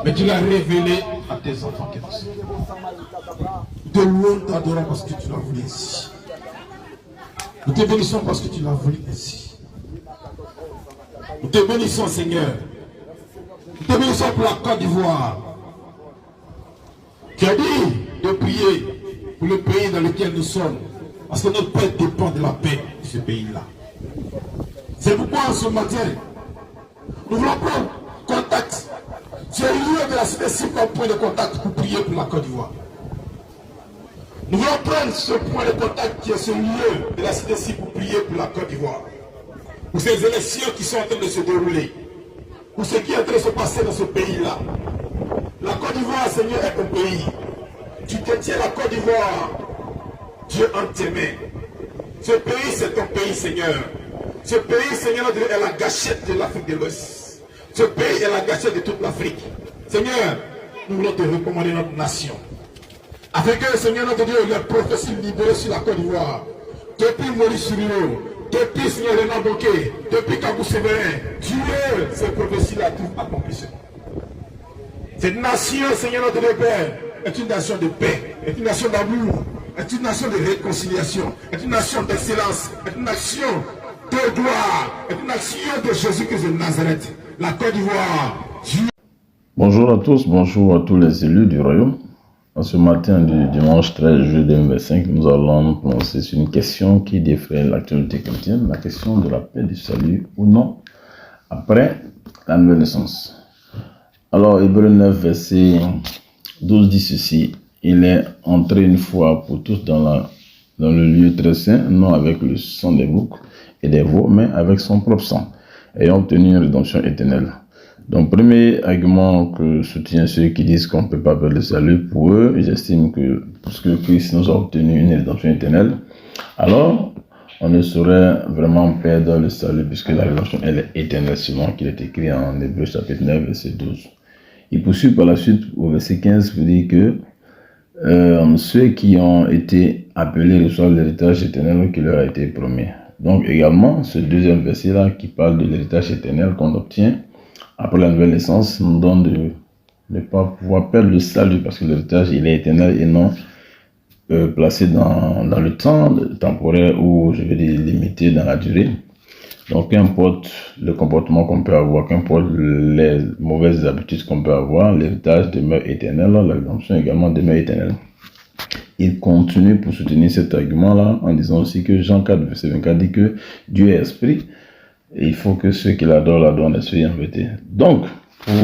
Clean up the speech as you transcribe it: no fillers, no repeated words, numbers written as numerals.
Mais tu l'as révélé à tes enfants qui sont. Nous te louons, t'adorons parce que tu l'as voulu ainsi. Nous te bénissons parce que tu l'as voulu ainsi. Nous te bénissons, Seigneur. Nous te bénissons pour la Côte d'Ivoire. Tu as dit de prier pour le pays dans lequel nous sommes. Parce que notre paix dépend de la paix de ce pays-là. C'est pourquoi ce matin, nous voulons prendre contact. Tu es lieu de la CDC comme point de contact pour prier pour la Côte d'Ivoire. Nous voulons prendre ce point de contact qui est ce lieu de la CDC pour prier pour la Côte d'Ivoire. Pour ces élections qui sont en train de se dérouler. Pour ce qui est en train de se passer dans ce pays-là. La Côte d'Ivoire, Seigneur, est ton pays. Tu détiens la Côte d'Ivoire, Dieu, en tes mains. Ce pays, c'est ton pays, Seigneur. Ce pays, Seigneur, est la gâchette de l'Afrique de l'Ouest. Ce pays est la gâchette de toute l'Afrique. Seigneur, nous voulons te recommander notre nation. Afin que, Seigneur, notre Dieu, les prophéties libérées sur la Côte d'Ivoire, depuis Maurice Rio, depuis Seigneur Renan Bokeh, depuis Kabou Séverin, Dieu, ces prophéties-là trouvent accomplissement. Cette nation, Seigneur notre Père, est une nation de paix, est une nation d'amour, est une nation de réconciliation, est une nation d'excellence, est une nation de gloire, est une nation de Jésus-Christ de Nazareth, la Côte d'Ivoire. Bonjour à tous, bonjour à tous les élus du royaume. En ce matin du dimanche 13 juillet 2025, nous allons nous prononcer sur une question qui défraie l'actualité chrétienne, la question de la paix, du salut ou non, après la nouvelle naissance. Alors, Hébreux 9, verset 12 dit ceci: il est entré une fois pour tous dans le lieu très saint, non avec le sang des boucs et des veaux, mais avec son propre sang, ayant obtenu une rédemption éternelle. Donc, premier argument que soutient ceux qui disent qu'on ne peut pas perdre le salut, pour eux, ils estiment que puisque Christ nous a obtenu une rédemption éternelle, alors on ne saurait vraiment perdre le salut puisque la rédemption elle est éternelle, selon qu'il est écrit en Hébreux chapitre 9, verset 12. Il poursuit par la suite au verset 15 pour dire que ceux qui ont été appelés reçoivent l'héritage éternel qui leur a été promis. Donc également, ce deuxième verset-là qui parle de l'héritage éternel qu'on obtient après la nouvelle naissance nous donne de ne pas pouvoir perdre le salut parce que l'héritage il est éternel et non placé dans le temps temporaire ou je veux dire limité dans la durée. Donc qu'importe le comportement qu'on peut avoir, qu'importe les mauvaises habitudes qu'on peut avoir, l'héritage demeure éternel, la rédemption également demeure éternelle. Il continue pour soutenir cet argument-là en disant aussi que Jean 4, verset 24 dit que Dieu est esprit et il faut que ceux qui l'adorent en esprit et en vérité. Donc, pour